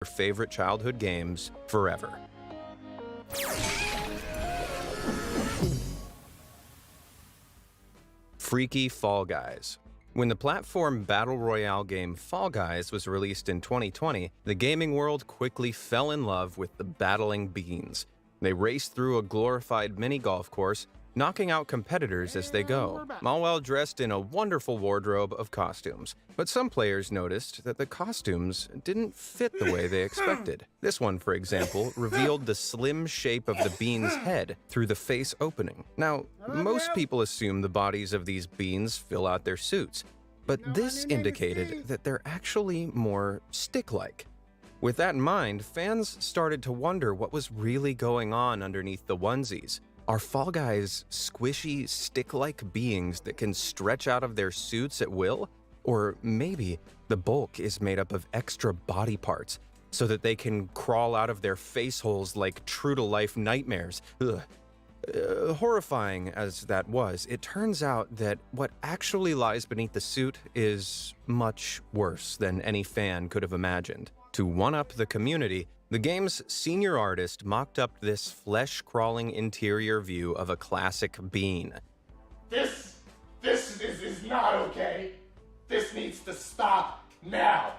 your favorite childhood games forever. Freaky Fall Guys. When the platform battle royale game Fall Guys was released in 2020, the gaming world quickly fell in love with the battling beans. They raced through a glorified mini golf course, knocking out competitors as they go, all while dressed in a wonderful wardrobe of costumes. But some players noticed that the costumes didn't fit the way they expected. This one, for example, revealed the slim shape of the bean's head through the face opening. Now, most people assume the bodies of these beans fill out their suits, but this indicated that they're actually more stick-like. With that in mind, fans started to wonder what was really going on underneath the onesies. Are Fall Guys squishy, stick-like beings that can stretch out of their suits at will? Or maybe the bulk is made up of extra body parts so that they can crawl out of their face holes like true-to-life nightmares. Horrifying as that was, it turns out that what actually lies beneath the suit is much worse than any fan could have imagined. To one-up the community, the game's senior artist mocked up this flesh-crawling interior view of a classic bean. This is not okay. This needs to stop now.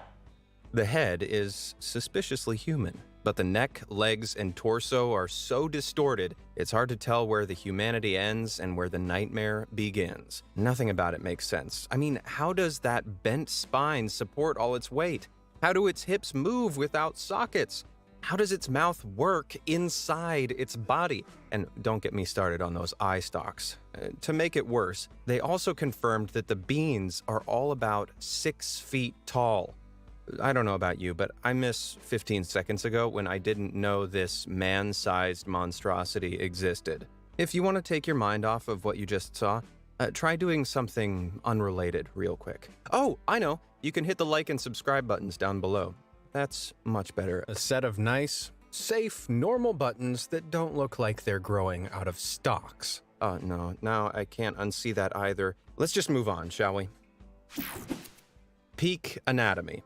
The head is suspiciously human, but the neck, legs, and torso are so distorted, it's hard to tell where the humanity ends and where the nightmare begins. Nothing about it makes sense. I mean, how does that bent spine support all its weight? How do its hips move without sockets? How does its mouth work inside its body? And don't get me started on those eye stalks. To make it worse, they also confirmed that the beans are all about 6 feet tall. I don't know about you, but I miss 15 seconds ago when I didn't know this man-sized monstrosity existed. If you want to take your mind off of what you just saw, try doing something unrelated real quick. Oh, I know. You can hit the like and subscribe buttons down below. That's much better. A set of nice, safe, normal buttons that don't look like they're growing out of stalks. Oh, no, now I can't unsee that either. Let's just move on, shall we? Peak anatomy.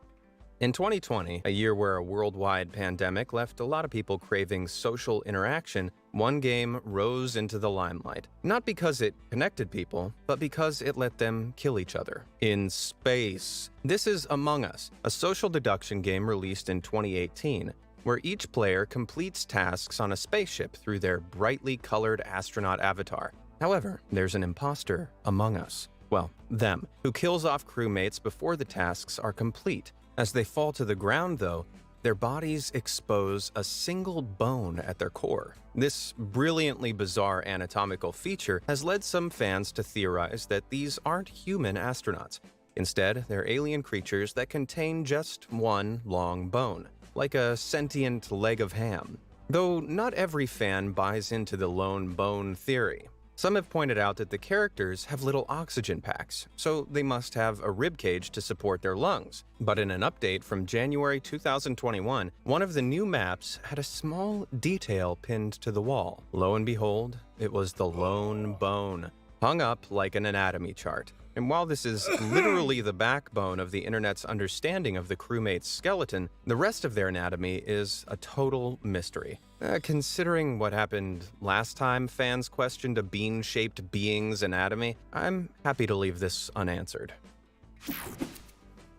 In 2020, a year where a worldwide pandemic left a lot of people craving social interaction, one game rose into the limelight. Not because it connected people, but because it let them kill each other. In space. This is Among Us, a social deduction game released in 2018, where each player completes tasks on a spaceship through their brightly colored astronaut avatar. However, there's an imposter among us. Well, them, who kills off crewmates before the tasks are complete. As they fall to the ground, though, their bodies expose a single bone at their core. This brilliantly bizarre anatomical feature has led some fans to theorize that these aren't human astronauts. Instead, they're alien creatures that contain just one long bone, like a sentient leg of ham. Though not every fan buys into the lone bone theory. Some have pointed out that the characters have little oxygen packs, so they must have a ribcage to support their lungs. But in an update from January 2021, one of the new maps had a small detail pinned to the wall. Lo and behold, it was the lone bone, hung up like an anatomy chart. And while this is literally the backbone of the internet's understanding of the crewmate's skeleton, the rest of their anatomy is a total mystery. Considering what happened last time fans questioned a bean-shaped being's anatomy, I'm happy to leave this unanswered.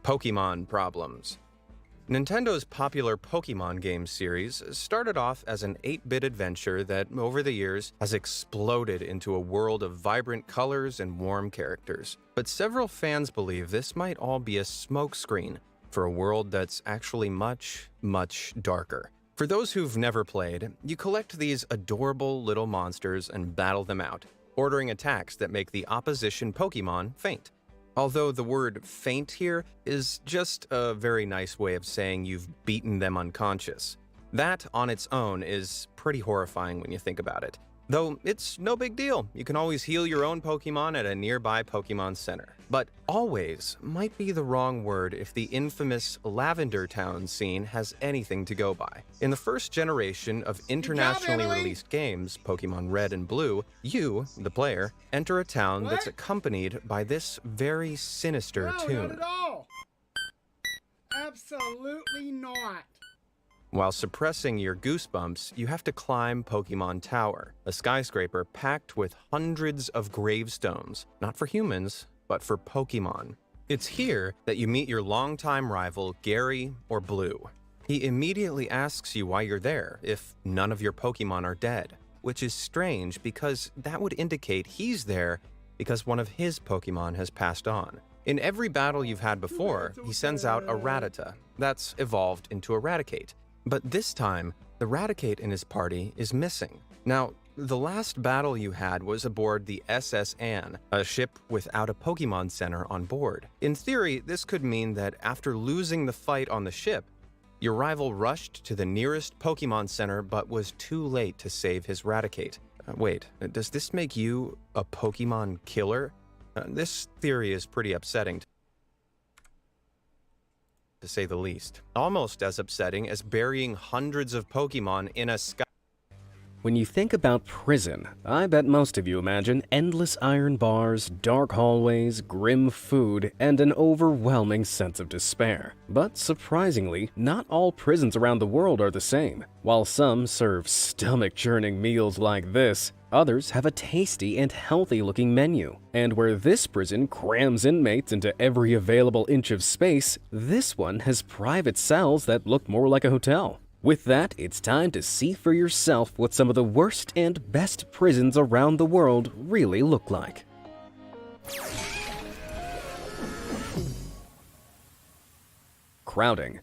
Pokemon problems. Nintendo's popular Pokemon game series started off as an 8-bit adventure that, over the years, has exploded into a world of vibrant colors and warm characters. But several fans believe this might all be a smokescreen for a world that's actually much, much darker. For those who've never played, you collect these adorable little monsters and battle them out, ordering attacks that make the opposition Pokemon faint. Although the word faint here is just a very nice way of saying you've beaten them unconscious. That on its own is pretty horrifying when you think about it. Though it's no big deal, you can always heal your own Pokemon at a nearby Pokemon Center. But always might be the wrong word if the infamous Lavender Town scene has anything to go by. In the first generation of internationally released games, Pokemon Red and Blue, you, the player, enter a town that's accompanied by this very sinister tune. Not at all. Absolutely not. While suppressing your goosebumps, you have to climb Pokemon Tower, a skyscraper packed with hundreds of gravestones, not for humans, but for Pokemon. It's here that you meet your longtime rival, Gary or Blue. He immediately asks you why you're there if none of your Pokemon are dead, which is strange because that would indicate he's there because one of his Pokemon has passed on. In every battle you've had before, he sends out a Rattata that's evolved into Eradicate. But this time, the Raticate in his party is missing. Now, the last battle you had was aboard the SS Anne, a ship without a Pokemon Center on board. In theory, this could mean that after losing the fight on the ship, your rival rushed to the nearest Pokemon Center but was too late to save his Raticate. Wait, does this make you a Pokemon killer? This theory is pretty upsetting, to say the least. Almost as upsetting as burying hundreds of Pokemon in a sky. When you think about prison, I bet most of you imagine endless iron bars, dark hallways, grim food, and an overwhelming sense of despair. But surprisingly, not all prisons around the world are the same. While some serve stomach-churning meals like this, others have a tasty and healthy-looking menu. And where this prison crams inmates into every available inch of space, this one has private cells that look more like a hotel. With that, it's time to see for yourself what some of the worst and best prisons around the world really look like. Crowding.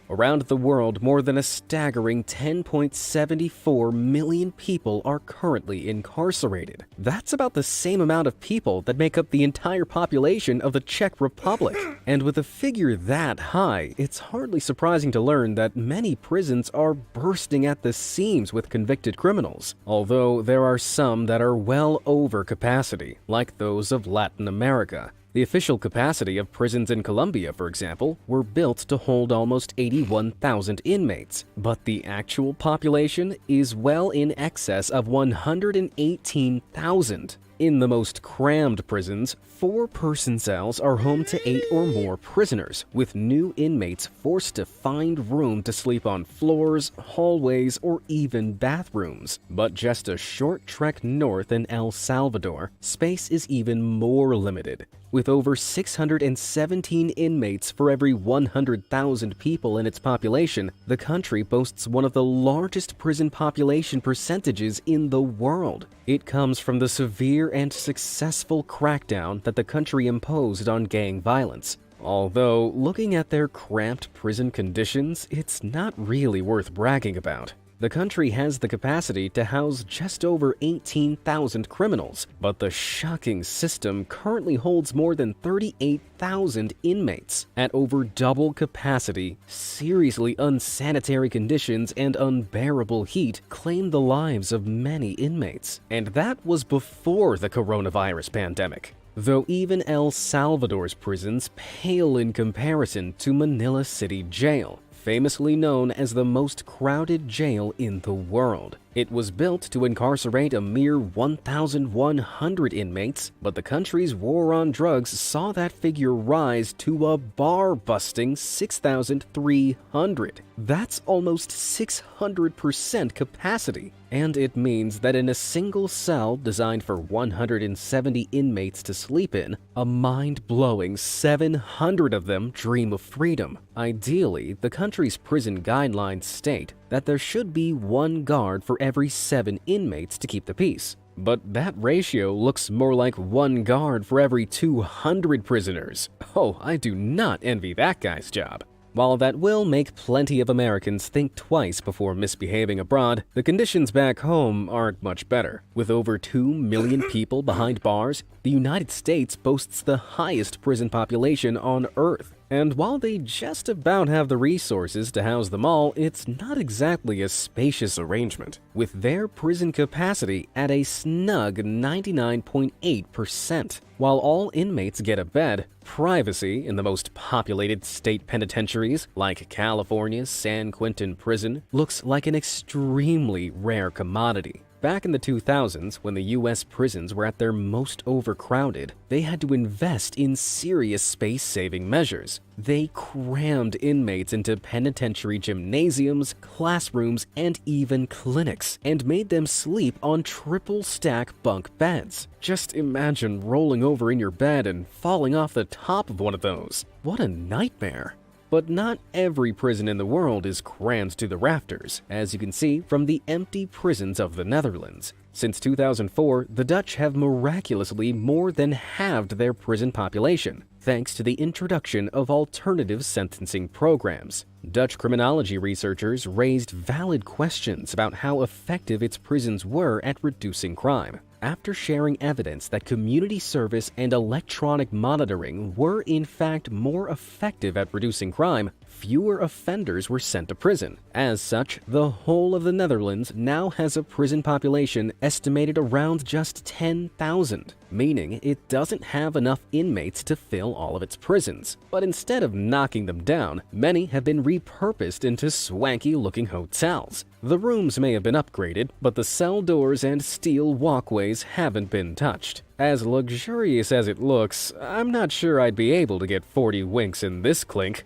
Around the world, more than a staggering 10.74 million people are currently incarcerated. That's about the same amount of people that make up the entire population of the Czech Republic. And with a figure that high, it's hardly surprising to learn that many prisons are bursting at the seams with convicted criminals, although there are some that are well over capacity, like those of Latin America. The official capacity of prisons in Colombia, for example, were built to hold almost 81,000 inmates, but the actual population is well in excess of 118,000. In the most crammed prisons, 4-person cells are home to 8 or more prisoners, with new inmates forced to find room to sleep on floors, hallways, or even bathrooms. But just a short trek north in El Salvador, space is even more limited. With over 617 inmates for every 100,000 people in its population, the country boasts one of the largest prison population percentages in the world. It comes from the severe and successful crackdown that the country imposed on gang violence. Although, looking at their cramped prison conditions, it's not really worth bragging about. The country has the capacity to house just over 18,000 criminals, but the shocking system currently holds more than 38,000 inmates. At over double capacity, seriously unsanitary conditions and unbearable heat claim the lives of many inmates. And that was before the coronavirus pandemic. Though even El Salvador's prisons pale in comparison to Manila City Jail, famously known as the most crowded jail in the world. It was built to incarcerate a mere 1,100 inmates, but the country's war on drugs saw that figure rise to a bar-busting 6,300. That's almost 600% capacity. And it means that in a single cell designed for 170 inmates to sleep in, a mind-blowing 700 of them dream of freedom. Ideally, the country's prison guidelines state that there should be 1 guard for every 7 inmates to keep the peace. But that ratio looks more like 1 guard for every 200 prisoners. Oh, I do not envy that guy's job. While that will make plenty of Americans think twice before misbehaving abroad, the conditions back home aren't much better. With over 2 million people behind bars, the United States boasts the highest prison population on Earth. And while they just about have the resources to house them all, it's not exactly a spacious arrangement, with their prison capacity at a snug 99.8%. While all inmates get a bed, privacy in the most populated state penitentiaries, like California's San Quentin Prison, looks like an extremely rare commodity. Back in the 2000s, when the US prisons were at their most overcrowded, they had to invest in serious space-saving measures. They crammed inmates into penitentiary gymnasiums, classrooms, and even clinics, and made them sleep on triple-stack bunk beds. Just imagine rolling over in your bed and falling off the top of one of those. What a nightmare! But not every prison in the world is crammed to the rafters, as you can see from the empty prisons of the Netherlands. Since 2004, the Dutch have miraculously more than halved their prison population, thanks to the introduction of alternative sentencing programs. Dutch criminology researchers raised valid questions about how effective its prisons were at reducing crime. After sharing evidence that community service and electronic monitoring were in fact more effective at reducing crime, fewer offenders were sent to prison. As such, the whole of the Netherlands now has a prison population estimated around just 10,000, meaning it doesn't have enough inmates to fill all of its prisons. But instead of knocking them down, many have been repurposed into swanky-looking hotels. The rooms may have been upgraded, but the cell doors and steel walkways haven't been touched. As luxurious as it looks, I'm not sure I'd be able to get 40 winks in this clink.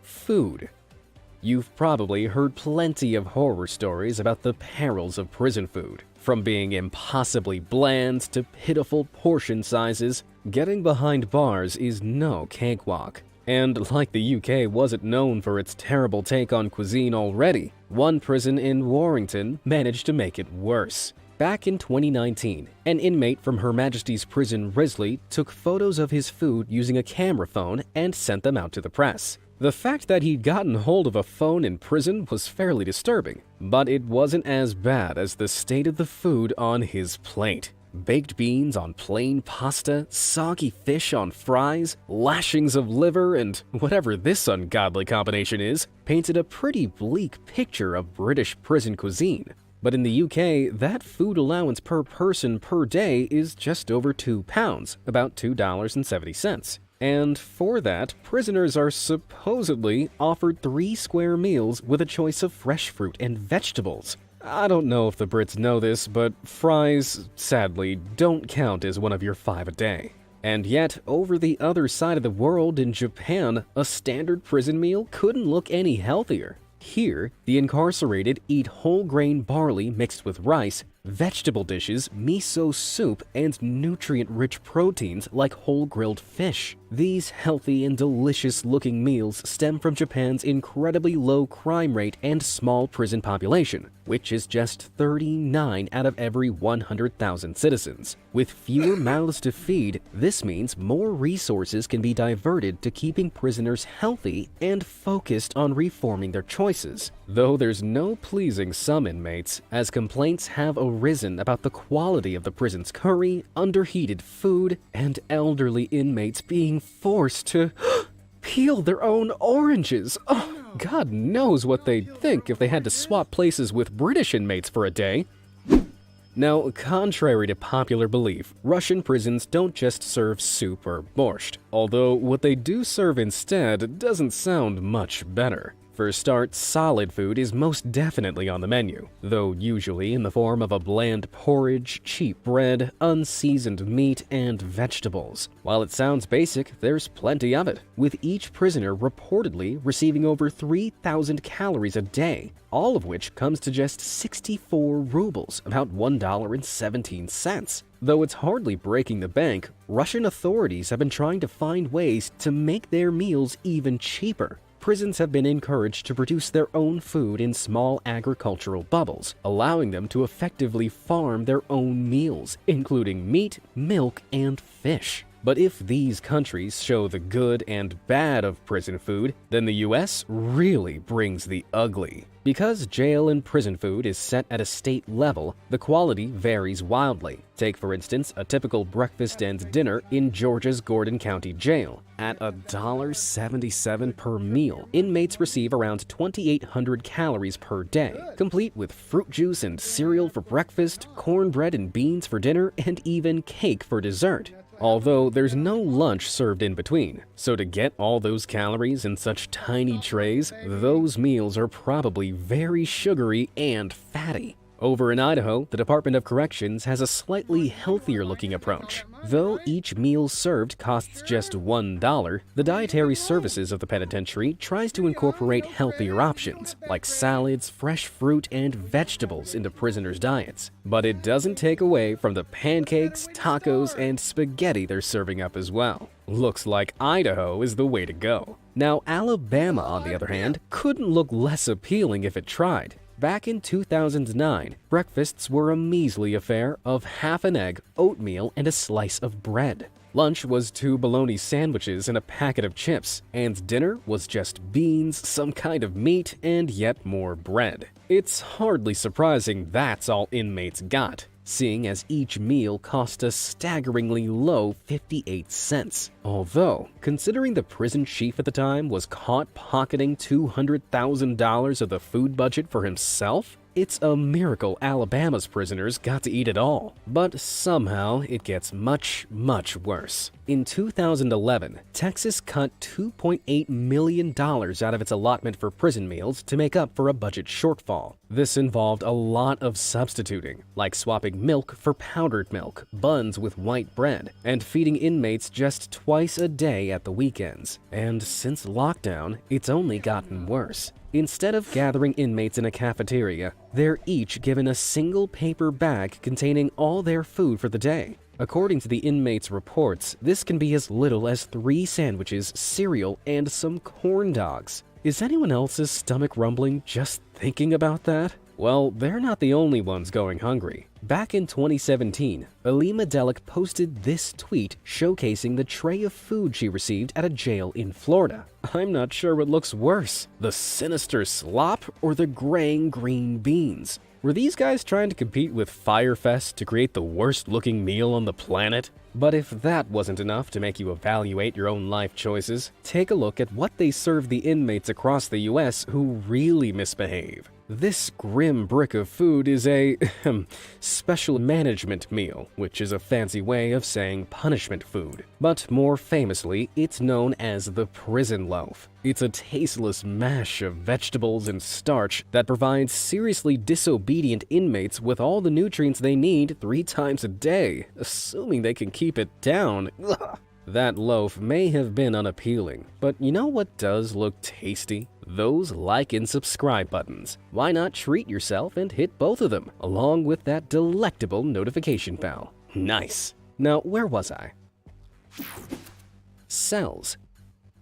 Food. You've probably heard plenty of horror stories about the perils of prison food. From being impossibly bland to pitiful portion sizes, getting behind bars is no cakewalk. And like the UK wasn't known for its terrible take on cuisine already, one prison in Warrington managed to make it worse. Back in 2019, an inmate from Her Majesty's Prison Risley took photos of his food using a camera phone and sent them out to the press. The fact that he'd gotten hold of a phone in prison was fairly disturbing, but it wasn't as bad as the state of the food on his plate. Baked beans on plain pasta, soggy fish on fries, lashings of liver, and whatever this ungodly combination is, painted a pretty bleak picture of British prison cuisine. But in the UK, that food allowance per person per day is just over £2, about $2.70. And for that, prisoners are supposedly offered 3 square meals with a choice of fresh fruit and vegetables. I don't know if the Brits know this, but fries, sadly, don't count as one of your 5 a day. And yet, over the other side of the world in Japan, a standard prison meal couldn't look any healthier. Here, the incarcerated eat whole grain barley mixed with rice, vegetable dishes, miso soup, and nutrient-rich proteins like whole grilled fish. These healthy and delicious-looking meals stem from Japan's incredibly low crime rate and small prison population, which is just 39 out of every 100,000 citizens. With fewer mouths to feed, this means more resources can be diverted to keeping prisoners healthy and focused on reforming their choices. Though there's no pleasing some inmates, as complaints have arisen about the quality of the prison's curry, underheated food, and elderly inmates being forced to peel their own oranges. Oh, God knows what they'd think if they had to swap places with British inmates for a day. Now, contrary to popular belief, Russian prisons don't just serve soup or borscht, although what they do serve instead doesn't sound much better. For a start, solid food is most definitely on the menu, though usually in the form of a bland porridge, cheap bread, unseasoned meat, and vegetables. While it sounds basic, there's plenty of it, with each prisoner reportedly receiving over 3,000 calories a day, all of which comes to just 64 rubles, about $1.17. Though it's hardly breaking the bank, Russian authorities have been trying to find ways to make their meals even cheaper. Prisons have been encouraged to produce their own food in small agricultural bubbles, allowing them to effectively farm their own meals, including meat, milk, and fish. But if these countries show the good and bad of prison food, then the US really brings the ugly. Because jail and prison food is set at a state level, the quality varies wildly. Take, for instance, a typical breakfast and dinner in Georgia's Gordon County Jail. At $1.77 per meal, inmates receive around 2,800 calories per day, complete with fruit juice and cereal for breakfast, cornbread and beans for dinner, and even cake for dessert. Although there's no lunch served in between, so to get all those calories in such tiny trays, those meals are probably very sugary and fatty. Over in Idaho, the Department of Corrections has a slightly healthier-looking approach. Though each meal served costs just $1, the dietary services of the penitentiary tries to incorporate healthier options, like salads, fresh fruit, and vegetables into prisoners' diets. But it doesn't take away from the pancakes, tacos, and spaghetti they're serving up as well. Looks like Idaho is the way to go. Now, Alabama, on the other hand, couldn't look less appealing if it tried. Back in 2009, breakfasts were a measly affair of half an egg, oatmeal, and a slice of bread. Lunch was 2 bologna sandwiches and a packet of chips, and dinner was just beans, some kind of meat, and yet more bread. It's hardly surprising that's all inmates got, seeing as each meal cost a staggeringly low 58 cents. Although, considering the prison chief at the time was caught pocketing $200,000 of the food budget for himself, it's a miracle Alabama's prisoners got to eat it all. But somehow, it gets much, much worse. In 2011, Texas cut $2.8 million out of its allotment for prison meals to make up for a budget shortfall. This involved a lot of substituting, like swapping milk for powdered milk, buns with white bread, and feeding inmates just twice a day at the weekends. And since lockdown, it's only gotten worse. Instead of gathering inmates in a cafeteria, they're each given a single paper bag containing all their food for the day. According to the inmates' reports, this can be as little as 3 sandwiches, cereal, and some corn dogs. Is anyone else's stomach rumbling just thinking about that? Well, they're not the only ones going hungry. Back in 2017, Alima Delic posted this tweet showcasing the tray of food she received at a jail in Florida. I'm not sure what looks worse, the sinister slop or the graying green beans. Were these guys trying to compete with Fyre Fest to create the worst-looking meal on the planet? But if that wasn't enough to make you evaluate your own life choices, take a look at what they serve the inmates across the US who really misbehave. This grim brick of food is a special management meal, which is a fancy way of saying punishment food. But more famously, it's known as the prison loaf. It's a tasteless mash of vegetables and starch that provides seriously disobedient inmates with all the nutrients they need 3 times a day, assuming they can keep it down. Ugh. That loaf may have been unappealing, but you know what does look tasty? Those like and subscribe buttons. Why not treat yourself and hit both of them, along with that delectable notification bell? Nice. Now, where was I? Cells.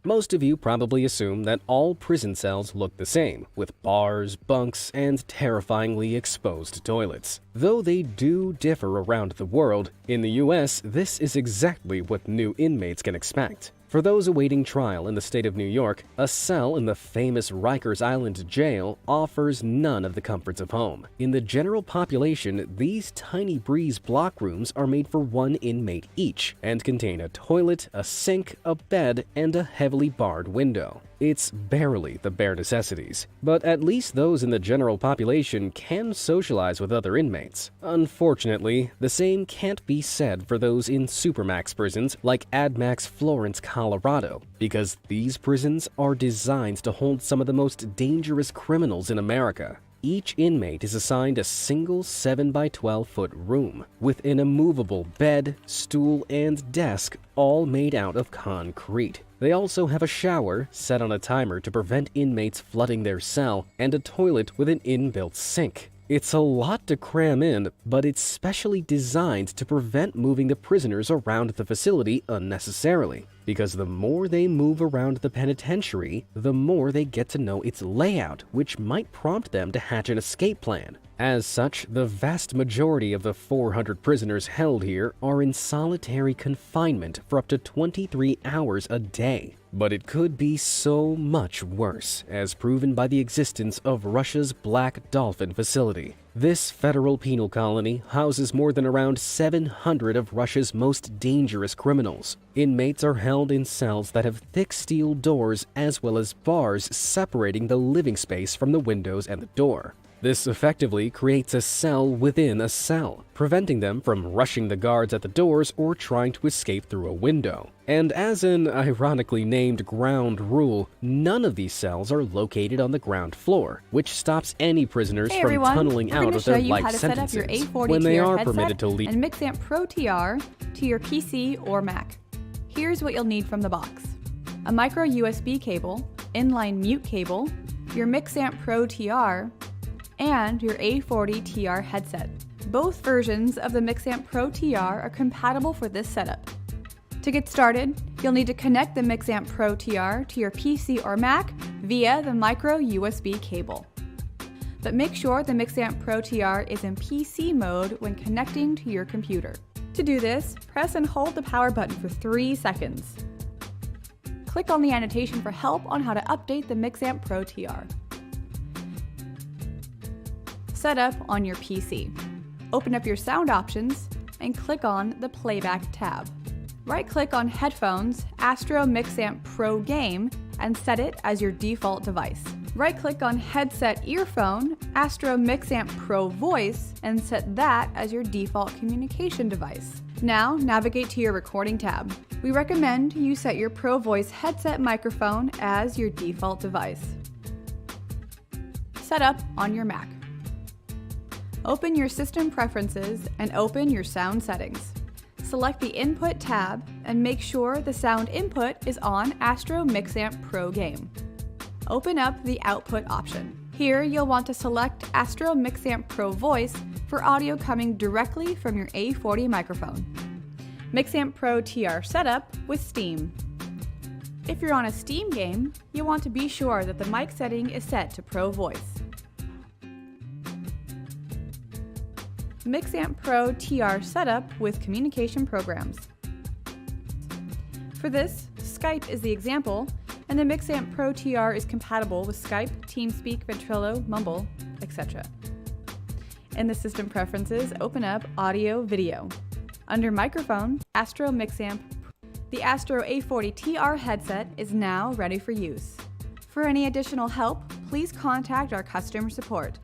Most of you probably assume that all prison cells look the same, with bars, bunks, and terrifyingly exposed toilets. Though they do differ around the world, in the US, this is exactly what new inmates can expect. For those awaiting trial in the state of New York, a cell in the famous Rikers Island jail offers none of the comforts of home. In the general population, these tiny breeze block rooms are made for 1 inmate each and contain a toilet, a sink, a bed, and a heavily barred window. It's barely the bare necessities, but at least those in the general population can socialize with other inmates. Unfortunately, the same can't be said for those in supermax prisons like AdMax Florence, Colorado, because these prisons are designed to hold some of the most dangerous criminals in America. Each inmate is assigned a single 7 by 12 foot room with an immovable bed, stool, and desk, all made out of concrete. They also have a shower set on a timer to prevent inmates flooding their cell and a toilet with an inbuilt sink. It's a lot to cram in, but it's specially designed to prevent moving the prisoners around the facility unnecessarily, because the more they move around the penitentiary, the more they get to know its layout, which might prompt them to hatch an escape plan. As such, the vast majority of the 400 prisoners held here are in solitary confinement for up to 23 hours a day. But it could be so much worse, as proven by the existence of Russia's Black Dolphin facility. This federal penal colony houses more than around 700 of Russia's most dangerous criminals. Inmates are held in cells that have thick steel doors as well as bars separating the living space from the windows and the door. This effectively creates a cell within a cell, preventing them from rushing the guards at the doors or trying to escape through a window. And as an ironically named ground rule, none of these cells are located on the ground floor, which stops any prisoners Hey from everyone, tunneling we're out going of to show their you life how to set up sentences your A40 when they TR are headset permitted to leave. and Mixamp Pro TR to your PC or Mac. Here's what you'll need from the box: a micro USB cable, inline mute cable, your Mixamp Pro TR, and your A40 TR headset. Both versions of the Mixamp Pro TR are compatible for this setup. To get started, you'll need to connect the Mixamp Pro TR to your PC or Mac via the micro USB cable. But make sure the Mixamp Pro TR is in PC mode when connecting to your computer. To do this, press and hold the power button for 3 seconds. Click on the annotation for help on how to update the Mixamp Pro TR. Set up on your PC. Open up your sound options and click on the Playback tab. Right-click on Headphones, Astro Mixamp Pro Game, and set it as your default device. Right-click on Headset Earphone, Astro Mixamp Pro Voice, and set that as your default communication device. Now, navigate to your Recording tab. We recommend you set your Pro Voice headset microphone as your default device. Set up on your Mac. Open your System Preferences and open your sound settings. Select the Input tab and make sure the sound input is on Astro Mixamp Pro Game. Open up the Output option. Here you'll want to select Astro Mixamp Pro Voice for audio coming directly from your A40 microphone. Mixamp Pro TR setup with Steam. If you're on a Steam game, you'll want to be sure that the mic setting is set to Pro Voice. Mixamp Pro TR setup with communication programs. For this, Skype is the example, and the Mixamp Pro TR is compatible with Skype, TeamSpeak, Ventrilo, Mumble, etc. In the System Preferences, open up Audio Video. Under Microphone, Astro Mixamp. The Astro A40 TR headset is now ready for use. For any additional help, please contact our customer support.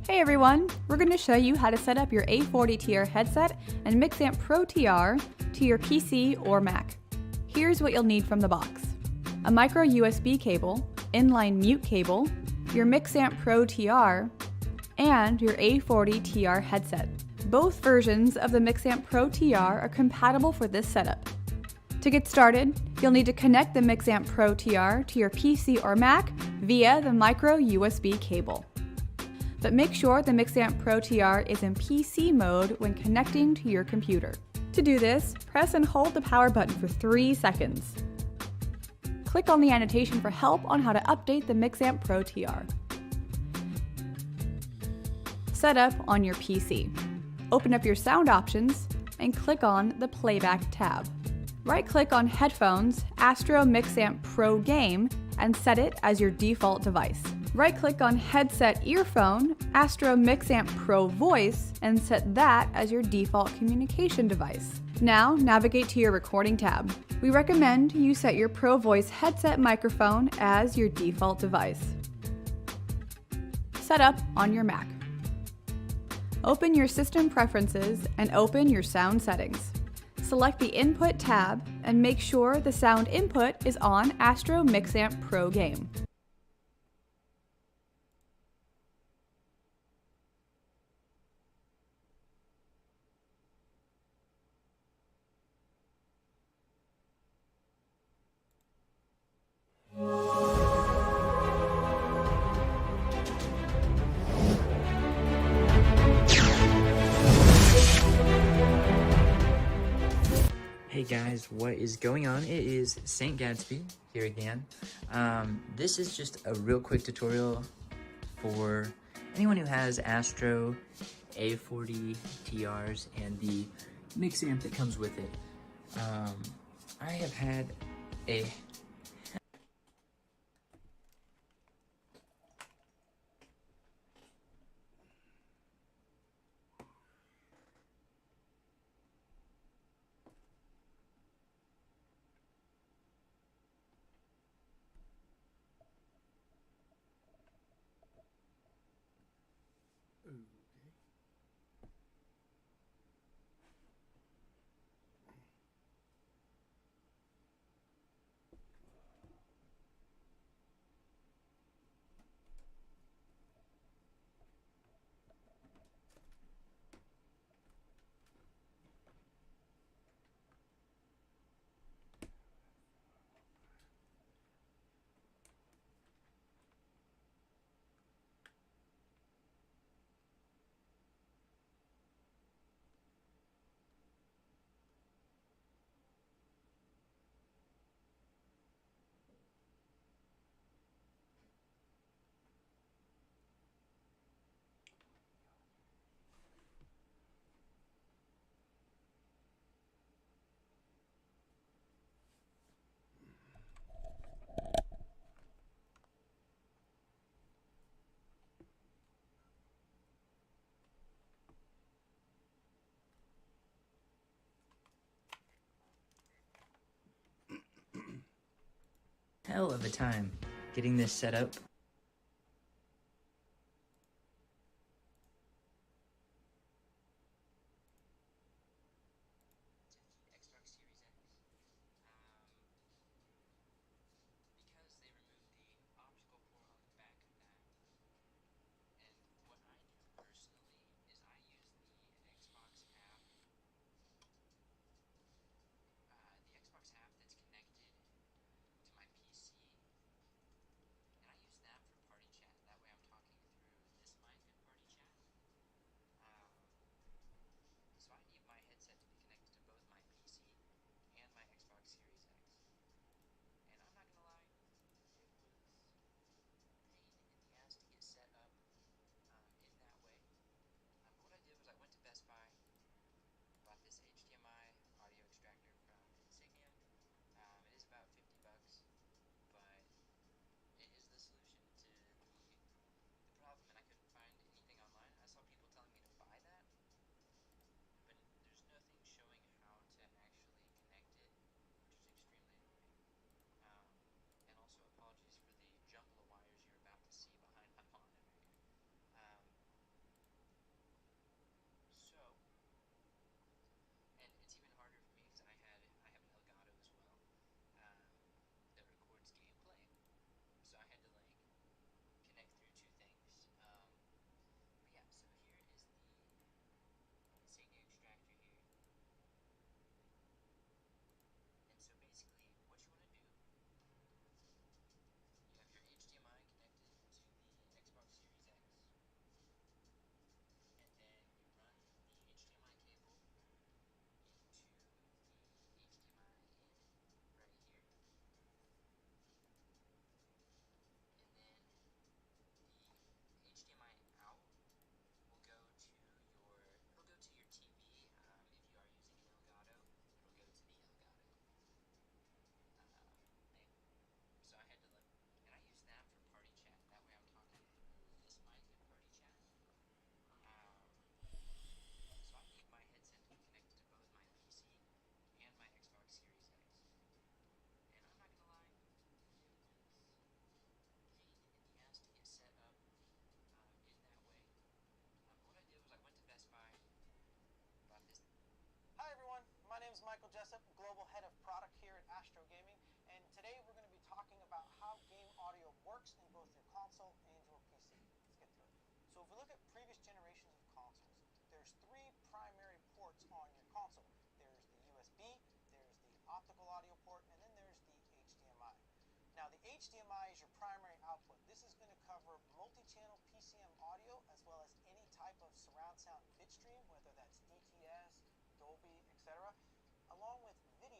Hey everyone, we're going to show you how to set up your A40 TR headset and Mixamp Pro TR to your PC or Mac. Here's what you'll need from the box: a micro USB cable, inline mute cable, your Mixamp Pro TR, and your A40 TR headset. Both versions of the Mixamp Pro TR are compatible for this setup. To get started, you'll need to connect the Mixamp Pro TR to your PC or Mac via the micro USB cable. But make sure the Mixamp Pro TR is in PC mode when connecting to your computer. To do this, press and hold the power button for 3 seconds. Click on the annotation for help on how to update the Mixamp Pro TR. Set up on your PC. Open up your sound options and click on the Playback tab. Right-click on Headphones, Astro Mixamp Pro Game, and set it as your default device. Right-click on Headset Earphone, Astro Mixamp Pro Voice, and set that as your default communication device. Now, navigate to your Recording tab. We recommend you set your Pro Voice headset microphone as your default device. Set up on your Mac. Open your System Preferences and open your sound settings. Select the Input tab and make sure the sound input is on Astro Mixamp Pro Game. Hey guys, what is going on? It is St. Gadsby here again. This is just a real quick tutorial for anyone who has Astro A40 TRs and the mix amp that comes with it. I have had a hell of a time getting this set up. Hi everyone, my name is Michael Jessup, Global Head of Product here at Astro Gaming, and today we're going to be talking about how game audio works in both your console and your PC. Let's get to it. So if we look at previous generations of consoles, there's three primary ports on your console. There's the USB, there's the optical audio port, and then there's the HDMI. Now the HDMI is your primary output. This is going to cover multi-channel PCM audio as well as any type of surround sound bitstream, whether that's DTS, Dolby, etc., along with video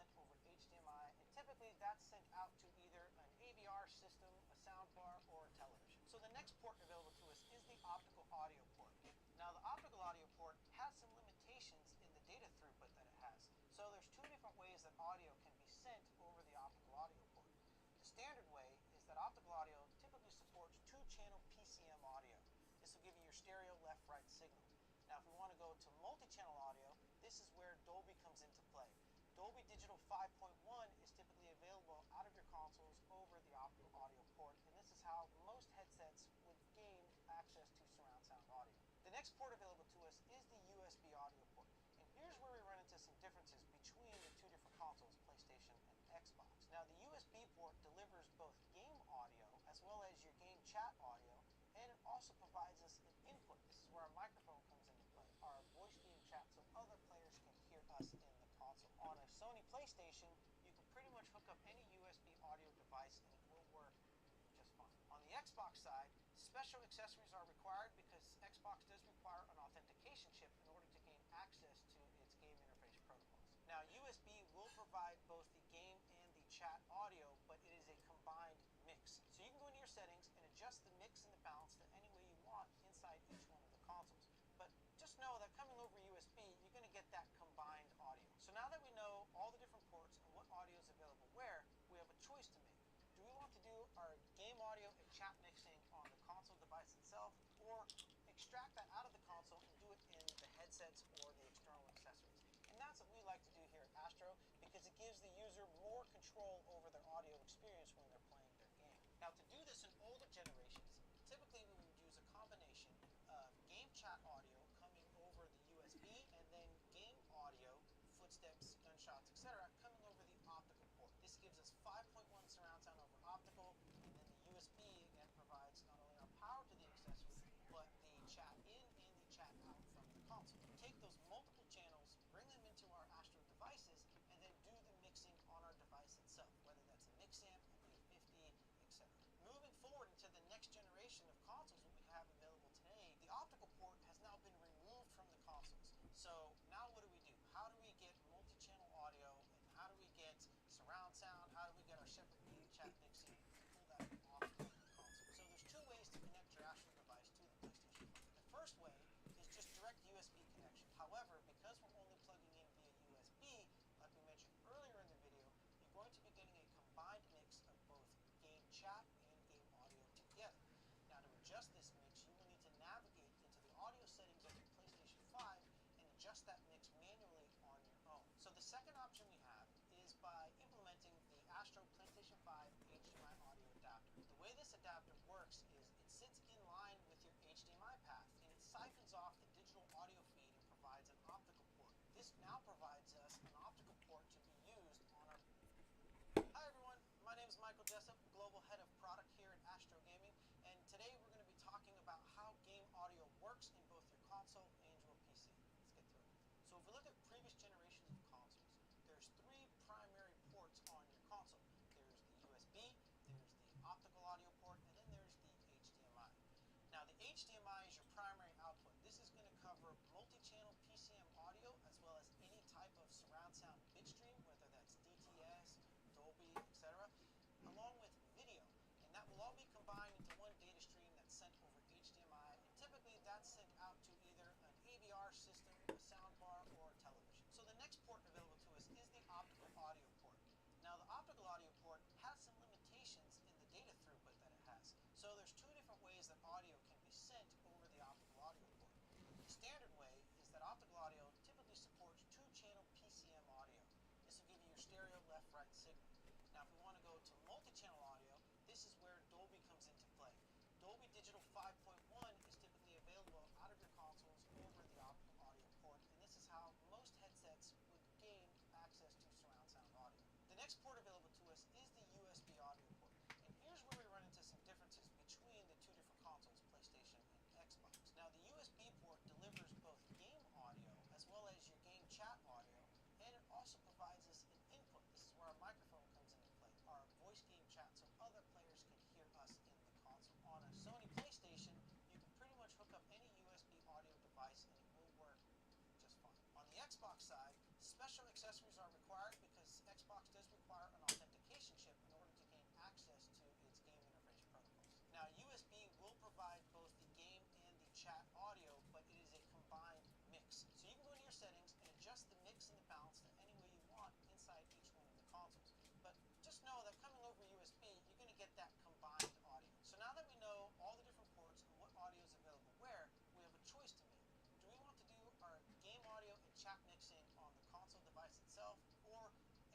sent over HDMI, and typically that's sent out to either an AVR system, a soundbar, or a television. So the next port available to us is the optical audio port. Now the optical audio port has some limitations in the data throughput that it has. So there's two different ways that audio can be sent over the optical audio port. The standard way is that optical audio typically supports 2-channel PCM audio. This will give you your stereo left-right signal. Now if we want to go to multi-channel audio, this is where Dolby comes into play. Dolby Digital 5.1 is typically available out of your consoles over the optical audio port, and this is how most headsets would gain access to surround sound audio. The next port available to us is the USB audio port, and here's where we run into some differences between the two different consoles, PlayStation and Xbox. Now the USB port delivers both game audio as well as your game chat audio, and it also provides us an input. This is where our microphone comes into play, our voice game chat, so other players can hear us in the console. On a Sony PlayStation, you can pretty much hook up any USB audio device and it will work just fine. On the Xbox side, special accessories are required because Xbox does require an authentication chip in order to gain access to its game interface protocols. Now, USB will provide both the game and the chat audio, but it is a combined mix. So you can go into your settings and adjust the mix and the balance to any way you want inside each one of the consoles. But just know that coming over USB, you're going to get that combined audio. So now that we know all the different ports and what audio is available where, we have a choice to make. Do we want to do our game audio and chat mixing on the console device itself, or extract that out of the console and do it in the headsets or the external accessories? And that's what we like to do here at Astro, because it gives the user more control over their audio experience when they're playing their game. Now to do this in older generations, typically we would use a combination of game chat audio coming over the USB and then game audio, footsteps, gunshots, etc. coming over the optical port. This gives us 5.1 surround sound over optical, and then the USB again provides not only our power to the accessory, but the chat in and the chat out from the console. Take those multiple channels, bring them into our Astro devices, and then do the mixing on our device itself, whether that's a Mixamp, a V50, etc. Moving forward into the next generation of consoles that we have available today, the optical port has now been removed from the consoles. So now what do we do? How do we get multi-channel audio, and how do we get surround sound? How do we get our separate game chat mixing and pull that off of the console? So there's two ways to connect your Astro device to the PlayStation 5. The first way is just direct USB connection. However, because we're only plugging in via USB, like we mentioned earlier in the video, you're going to be getting a combined mix of both game chat and game audio together. Now to adjust this mix, you will need to navigate into the audio settings of your PlayStation 5 and adjust that mix manually on your own. So the second option we have is by implementing the Astro PlayStation 5 HDMI audio adapter. The way this adapter works is it sits in line with your HDMI path and it siphons off the digital audio feed and provides an optical port. This now provides us an optical port to be used on our... Hi everyone, my name is Michael Jessup, Global Head of Product here at Astro Gaming, and today we're going to be talking about how game audio works in both your console and your PC. Let's get to it. So if we look at previous generations of consoles, there's three primary ports on your console. There's the USB, there's the optical audio port, and then there's the HDMI. Now the HDMI is your primary output. This is going to cover multi-channel PCM audio as well as any type of surround sound bitstream, whether that's DTS, Dolby, etc., along with video. And that will all be combined into one data stream that's sent over HDMI, and typically that's sent out to either an AVR system, a soundbar, or a television. So the next port available to us is the optical audio port. Now the optical audio port has some limitations in the data throughput that it has. So there's two different ways that audio can be sent over the optical audio port. The standard way is that optical audio typically supports 2-channel PCM audio. This will give you your stereo left-right signal. Now if we want to go to multi-channel audio, this is where Dolby comes into play. Dolby Digital 5.1 is typically available out of your consoles over the optical audio port, and this is how most headsets would gain access to surround sound audio. The next port available to us is the USB audio port, and here's where we run into some differences between the two different consoles, PlayStation and Xbox. Now the USB port delivers both game audio as well as your game chat audio, and it also provides us an input. This is where our microphone comes into play, our voice game chat, so other players can hear us in the console. On a Sony PlayStation, you can pretty much hook up any USB audio device and it will work just fine. On the Xbox side, special accessories are required because Xbox does require an authentication chip in order to gain access to its game interface protocols. Now, USB will provide both the game and the chat audio, but it is a combined mix. So you can go into your settings and adjust the mix and the balance to any way you want inside each one of the consoles. But just know that coming over USB, you're going to get that combined audio. So now that we know all the different ports and what audio is available where, we have a choice to make. Do we want to do our game audio and chat mixing on the console device itself, or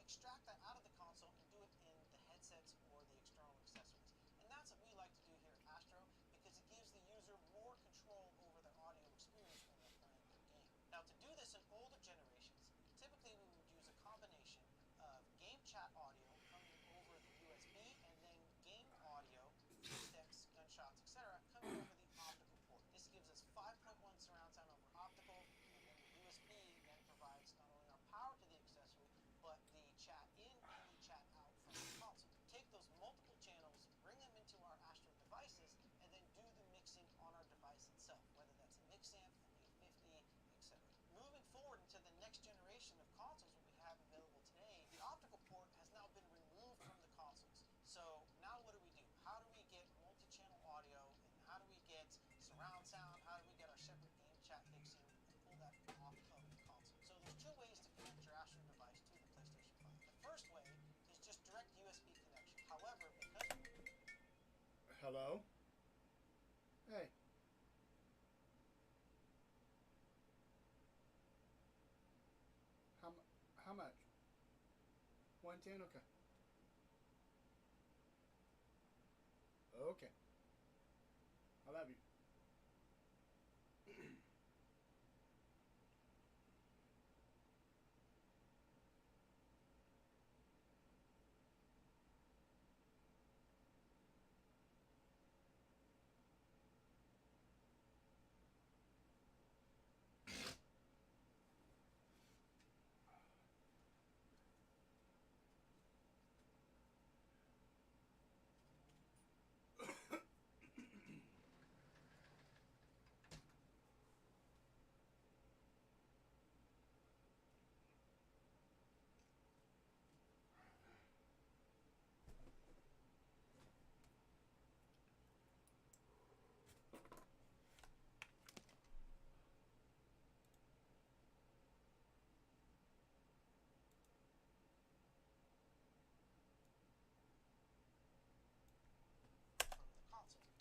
extract that out of the console and do it in the headsets or the external accessories? And that's what we like to do here at Astro, because it gives the user more control over their audio experience when they're playing their game. Now, to do this in older generations, typically we would use a combination of game chat audio coming over the USB and then game audio, sticks, gunshots, etc., coming over the optical port. This gives us 5.1 surround sound over optical, and then the USB then provides not only our power to the accessory, but the chat in and the chat out from the console. Take those multiple channels, bring them into our Astro devices, and then do the mixing on our device itself, whether that's a Mixamp, an 850, etc. Moving forward into the next generation of consoles that we have available today, the optical port has now been removed from the consoles. So now what do we do? How do we get multi-channel audio, and how do we get surround sound? How do we get our separate game chat mixing and pull that off of the console? So there's two ways to connect your Astro device to the PlayStation 5. The first way is just direct USB connection. However, because... Hello? Hey. How much? 110? Okay. Okay. I love you.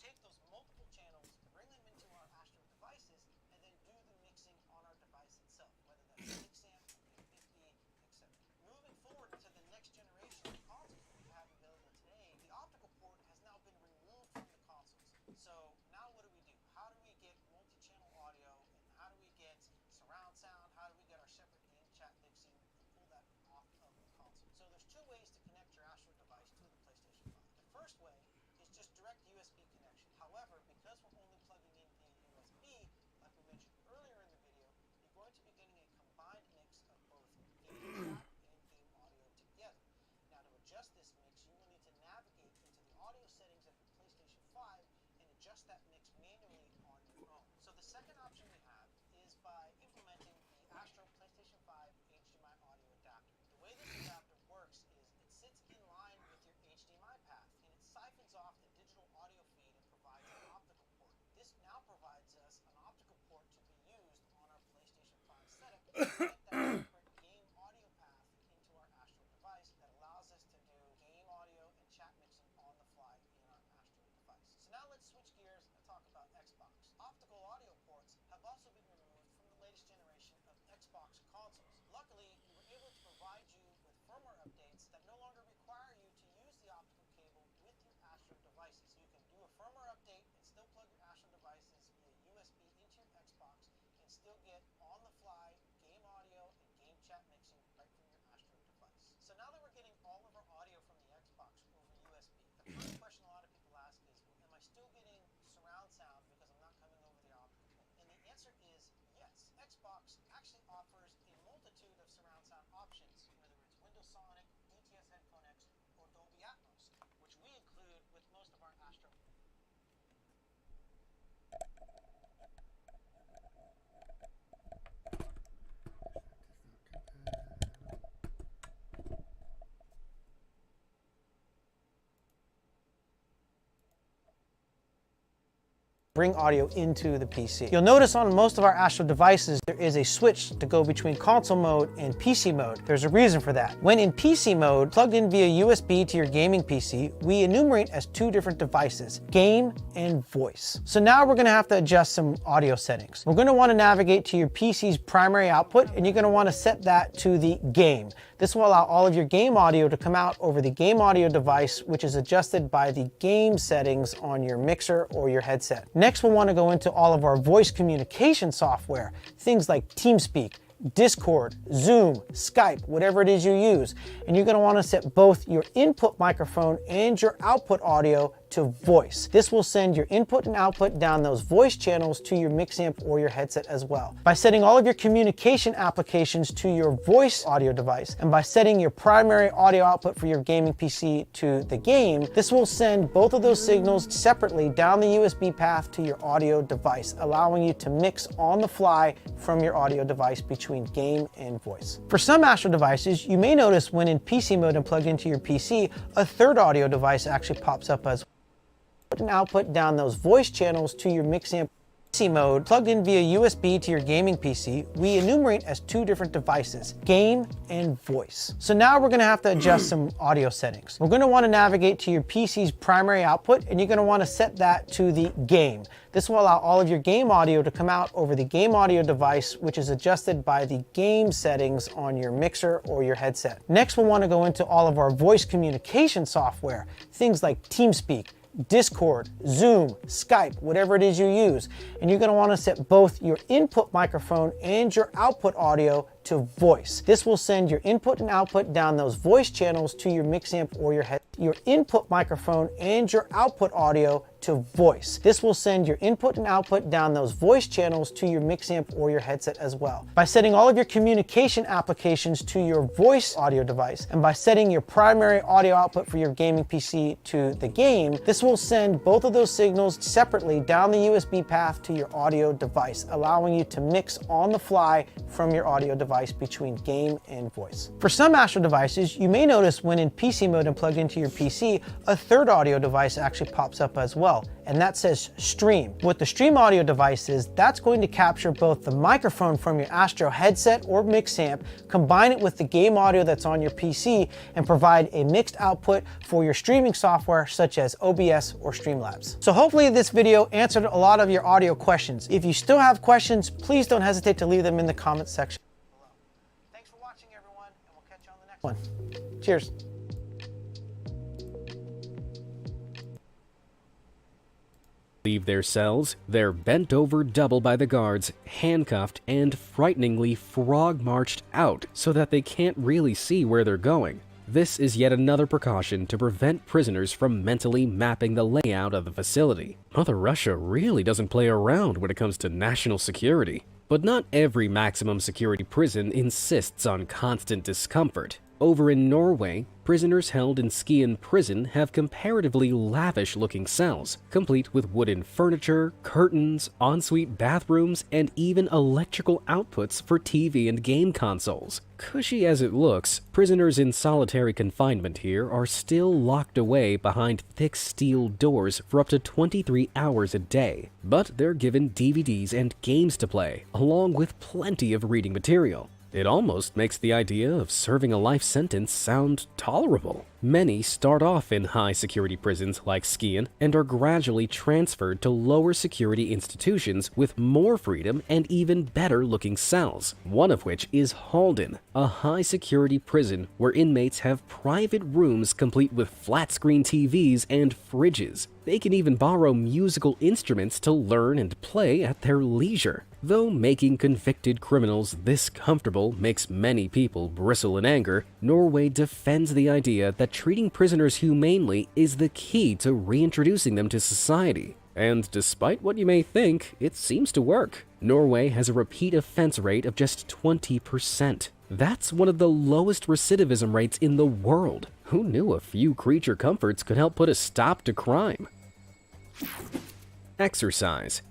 Take those multiple channels, bring them into our Astro devices, and then do the mixing on our device itself, whether that's Mixamp, 850, etc. Moving forward to the next generation of consoles that we have available today, the optical port has now been removed from the consoles. So now what do we do? How do we get multi-channel audio, and how do we get surround sound? How do we get our separate game chat mixing and pull that off of the console? So there's two ways to connect your Astro device to the PlayStation 5. The first way is just direct USB connection. However, because we're only plugging in via USB, like we mentioned earlier in the video, you're going to be getting a combined mix of both game chat and game audio together. Now, to adjust this mix, you will need to navigate into the audio settings of your PlayStation 5 and adjust that mix manually on your own. So the second option we have is by implementing the Astro PlayStation 5 HDMI audio adapter. The way this adapter works is it sits in line with your HDMI path, and it siphons off the digital audio feed and provides an optical port. This now provides us an optical port to be used on our PlayStation 5 setup to get that separate game audio path into our Astro device that allows us to do game audio and chat mixing on the fly in our Astro device. So now let's switch gears and talk about Xbox. Optical audio ports have also been removed from the latest generation of Xbox consoles. Luckily, we were able to provide you with firmware updates that no longer require you to use the optical cable with your Astro devices. You can do a firmware update and still plug your Astro devices via USB into your Xbox and still get on-the-fly game audio and game chat mixing right from your Astro device. So now that we're getting all of our audio from the Xbox over USB, the first question a lot of people ask is, well, am I still getting surround sound because I'm not coming over the optical port? And the answer is yes. Xbox actually offers a multitude of surround sound options, whether it's Windows Sonic, DTS Headphone X, or Dolby Atmos, which we include with most of our Astro. bring audio into the PC. You'll notice on most of our Astro devices, there is a switch to go between console mode and PC mode. There's a reason for that. When in PC mode, plugged in via USB to your gaming PC, we enumerate as two different devices, game and voice. So now we're gonna have to adjust some audio settings. We're gonna wanna navigate to your PC's primary output, and you're gonna wanna set that to the game. This will allow all of your game audio to come out over the game audio device, which is adjusted by the game settings on your mixer or your headset. Next, we'll want to go into all of our voice communication software, things like TeamSpeak, Discord, Zoom, Skype, whatever it is you use. And you're going to want to set both your input microphone and your output audio to voice. This will send your input and output down those voice channels to your mix amp or your headset as well. By setting all of your communication applications to your voice audio device, and by setting your primary audio output for your gaming PC to the game, this will send both of those signals separately down the USB path to your audio device, allowing you to mix on the fly from your audio device between game and voice. For some Astro devices, you may notice when in PC mode and plugged into your PC, a third audio device actually pops up as well. And output down those voice channels to your mix amp. PC mode, plugged in via USB to your gaming PC, we enumerate as two different devices, game and voice. So now we're gonna have to adjust some audio settings. We're gonna wanna navigate to your PC's primary output, and you're gonna wanna set that to the game. This will allow all of your game audio to come out over the game audio device, which is adjusted by the game settings on your mixer or your headset. Next, we'll wanna go into all of our voice communication software, things like TeamSpeak, Discord, Zoom, Skype, whatever it is you use. And you're gonna wanna set both your input microphone and your output audio to voice. This will send your input and output down those voice channels to your mix amp or your your input microphone and your output audio to voice. This will send your input and output down those voice channels to your mix amp or your headset as well. By setting all of your communication applications to your voice audio device, and by setting your primary audio output for your gaming PC to the game, this will send both of those signals separately down the USB path to your audio device, allowing you to mix on the fly from your audio device between game and voice. For some Astro devices, you may notice when in PC mode and plugged into your PC, a third audio device actually pops up as well, and that says Stream. What the Stream audio device is, that's going to capture both the microphone from your Astro headset or mix amp, combine it with the game audio that's on your PC, and provide a mixed output for your streaming software such as OBS or Streamlabs. So hopefully this video answered a lot of your audio questions. If you still have questions, please don't hesitate to leave them in the comments section below. Thanks for watching, everyone, and we'll catch you on the next one. Cheers. Leave their cells, they're bent over double by the guards, handcuffed, and frighteningly frog-marched out so that they can't really see where they're going. This is yet another precaution to prevent prisoners from mentally mapping the layout of the facility. Mother Russia really doesn't play around when it comes to national security. But not every maximum security prison insists on constant discomfort. Over in Norway, prisoners held in Skien prison have comparatively lavish-looking cells, complete with wooden furniture, curtains, ensuite bathrooms, and even electrical outputs for TV and game consoles. Cushy as it looks, prisoners in solitary confinement here are still locked away behind thick steel doors for up to 23 hours a day. But they're given DVDs and games to play, along with plenty of reading material. It almost makes the idea of serving a life sentence sound tolerable. Many start off in high-security prisons like Skien and are gradually transferred to lower-security institutions with more freedom and even better-looking cells, one of which is Halden, a high-security prison where inmates have private rooms complete with flat-screen TVs and fridges. They can even borrow musical instruments to learn and play at their leisure. Though making convicted criminals this comfortable makes many people bristle in anger, Norway defends the idea that treating prisoners humanely is the key to reintroducing them to society. And despite what you may think, it seems to work. Norway has a repeat offense rate of just 20%. That's one of the lowest recidivism rates in the world. Who knew a few creature comforts could help put a stop to crime? Exercise.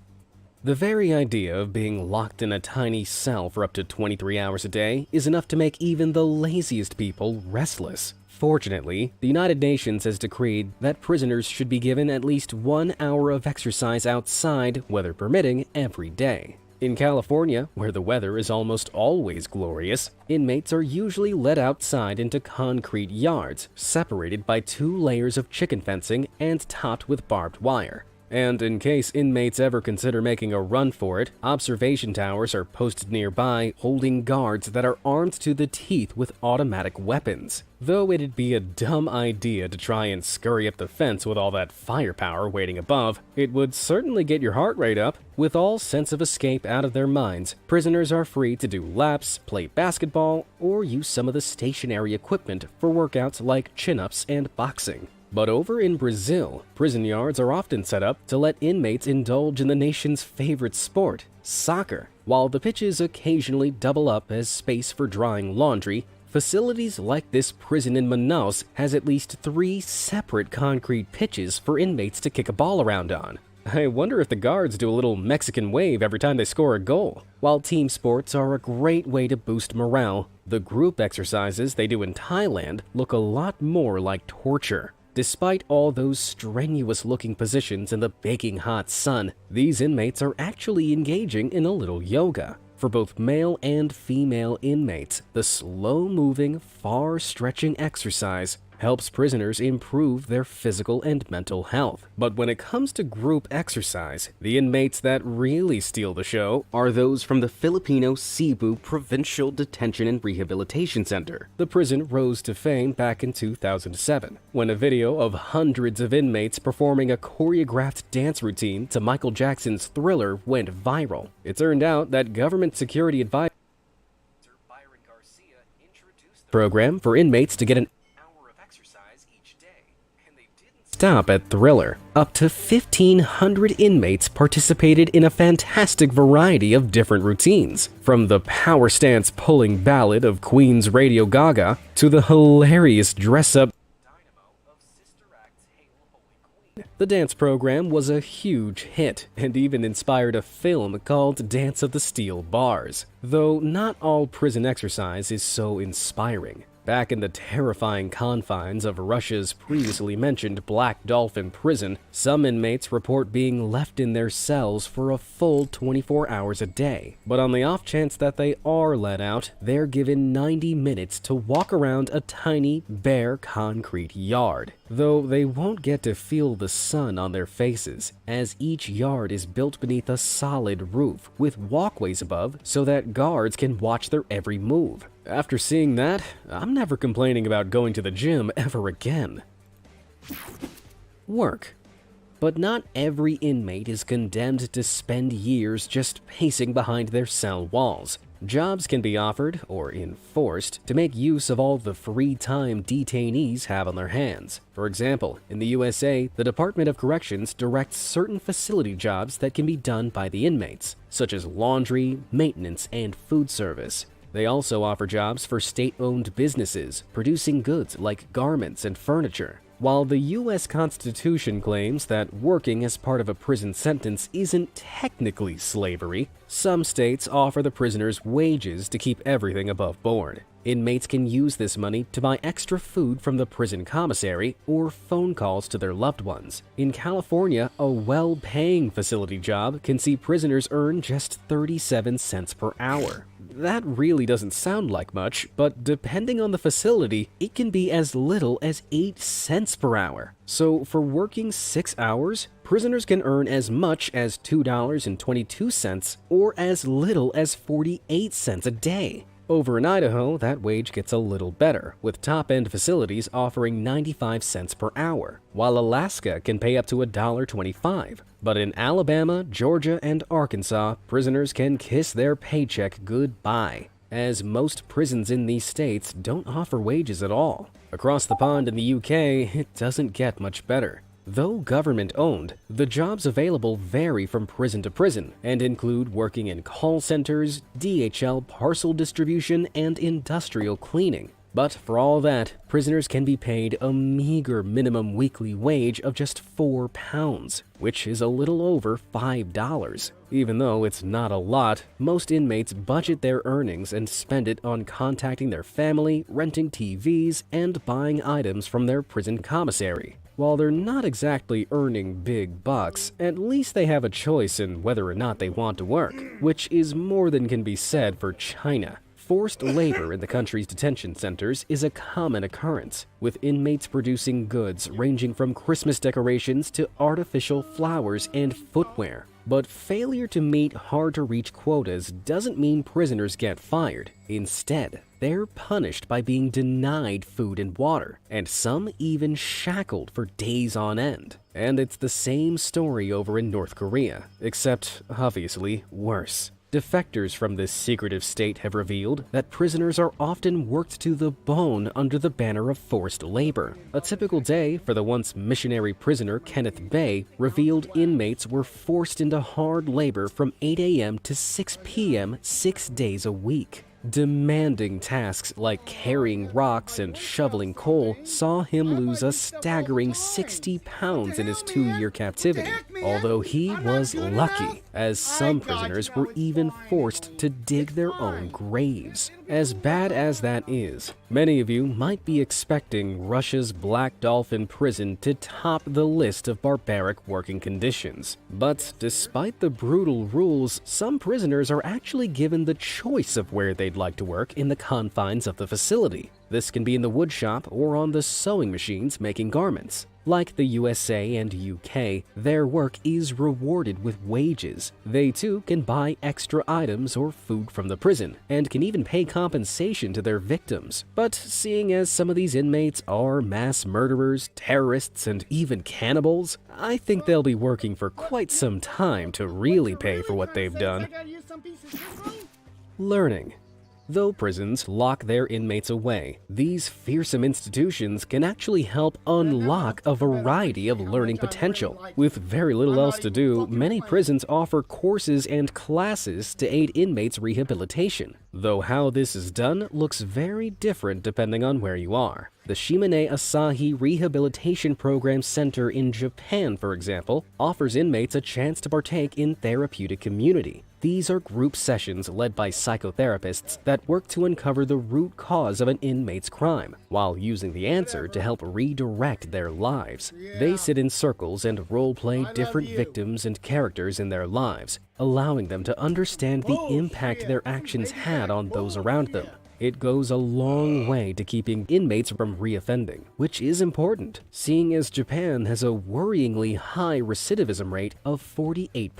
The very idea of being locked in a tiny cell for up to 23 hours a day is enough to make even the laziest people restless. Fortunately, the United Nations has decreed that prisoners should be given at least 1 hour of exercise outside, weather permitting, every day. In California, where the weather is almost always glorious, inmates are usually led outside into concrete yards, separated by 2 layers of chicken fencing and topped with barbed wire. And in case inmates ever consider making a run for it, observation towers are posted nearby holding guards that are armed to the teeth with automatic weapons. Though it'd be a dumb idea to try and scurry up the fence with all that firepower waiting above, it would certainly get your heart rate up. With all sense of escape out of their minds, prisoners are free to do laps, play basketball, or use some of the stationary equipment for workouts like chin-ups and boxing. But over in Brazil, prison yards are often set up to let inmates indulge in the nation's favorite sport, soccer. While the pitches occasionally double up as space for drying laundry, facilities like this prison in Manaus has at least 3 separate concrete pitches for inmates to kick a ball around on. I wonder if the guards do a little Mexican wave every time they score a goal. While team sports are a great way to boost morale, the group exercises they do in Thailand look a lot more like torture. Despite all those strenuous-looking positions in the baking hot sun, these inmates are actually engaging in a little yoga. For both male and female inmates, the slow-moving, far-stretching exercise helps prisoners improve their physical and mental health. But when it comes to group exercise, the inmates that really steal the show are those from the Filipino Cebu Provincial Detention and Rehabilitation Center. The prison rose to fame back in 2007, when a video of hundreds of inmates performing a choreographed dance routine to Michael Jackson's Thriller went viral. It turned out that government security advisor Byron Garcia introduced the program for inmates to get an stop at Thriller. Up to 1,500 inmates participated in a fantastic variety of different routines, from the power stance pulling ballad of Queen's Radio Gaga to the hilarious dress-up dynamo of Sister Act's Hail Holy Queen. The dance program was a huge hit and even inspired a film called Dance of the Steel Bars, though not all prison exercise is so inspiring. Back in the terrifying confines of Russia's previously mentioned Black Dolphin prison, some inmates report being left in their cells for a full 24 hours a day. But on the off chance that they are let out, they're given 90 minutes to walk around a tiny, bare concrete yard. Though they won't get to feel the sun on their faces, as each yard is built beneath a solid roof with walkways above so that guards can watch their every move. After seeing that, I'm never complaining about going to the gym ever again. Work. But not every inmate is condemned to spend years just pacing behind their cell walls. Jobs can be offered, or enforced, to make use of all the free time detainees have on their hands. For example, in the USA, the Department of Corrections directs certain facility jobs that can be done by the inmates, such as laundry, maintenance, and food service. They also offer jobs for state-owned businesses, producing goods like garments and furniture. While the U.S. Constitution claims that working as part of a prison sentence isn't technically slavery, some states offer the prisoners wages to keep everything above board. Inmates can use this money to buy extra food from the prison commissary or phone calls to their loved ones. In California, a well-paying facility job can see prisoners earn just 37 cents per hour. That really doesn't sound like much, but depending on the facility, it can be as little as 8 cents per hour. So for working 6 hours, prisoners can earn as much as $2.22 or as little as 48 cents a day. Over in Idaho, that wage gets a little better, with top-end facilities offering 95 cents per hour, while Alaska can pay up to $1.25. But in Alabama, Georgia, and Arkansas, prisoners can kiss their paycheck goodbye, as most prisons in these states don't offer wages at all. Across the pond in the UK, it doesn't get much better. Though government-owned, the jobs available vary from prison to prison and include working in call centers, DHL parcel distribution, and industrial cleaning. But for all that, prisoners can be paid a meager minimum weekly wage of just £4, which is a little over $5. Even though it's not a lot, most inmates budget their earnings and spend it on contacting their family, renting TVs, and buying items from their prison commissary. While they're not exactly earning big bucks, at least they have a choice in whether or not they want to work, which is more than can be said for China. Forced labor in the country's detention centers is a common occurrence, with inmates producing goods ranging from Christmas decorations to artificial flowers and footwear. But failure to meet hard-to-reach quotas doesn't mean prisoners get fired. Instead, they're punished by being denied food and water, and some even shackled for days on end. And it's the same story over in North Korea, except obviously worse. Defectors from this secretive state have revealed that prisoners are often worked to the bone under the banner of forced labor. A typical day for the once missionary prisoner Kenneth Bay revealed inmates were forced into hard labor from 8 a.m. to 6 p.m. 6 days a week. Demanding tasks like carrying rocks and shoveling coal saw him lose a staggering 60 pounds in his 2-year captivity, although he was lucky, as some prisoners were even forced to dig their own graves. As bad as that is, many of you might be expecting Russia's Black Dolphin prison to top the list of barbaric working conditions. But despite the brutal rules, some prisoners are actually given the choice of where they'd like to work in the confines of the facility. This can be in the woodshop or on the sewing machines making garments. Like the USA and UK, their work is rewarded with wages. They too can buy extra items or food from the prison, and can even pay compensation to their victims. But seeing as some of these inmates are mass murderers, terrorists, and even cannibals, I think they'll be working for quite some time to really pay for what they've done. Learning. Though prisons lock their inmates away, these fearsome institutions can actually help unlock a variety of learning potential. With very little else to do, many prisons offer courses and classes to aid inmates' rehabilitation. Though how this is done looks very different depending on where you are. The Shimane Asahi Rehabilitation Program Center in Japan, for example, offers inmates a chance to partake in therapeutic community. These are group sessions led by psychotherapists that work to uncover the root cause of an inmate's crime, while using the answer to help redirect their lives. They sit in circles and role-play different victims and characters in their lives, allowing them to understand the impact their actions had on those around them. It goes a long way to keeping inmates from reoffending, which is important, seeing as Japan has a worryingly high recidivism rate of 48%.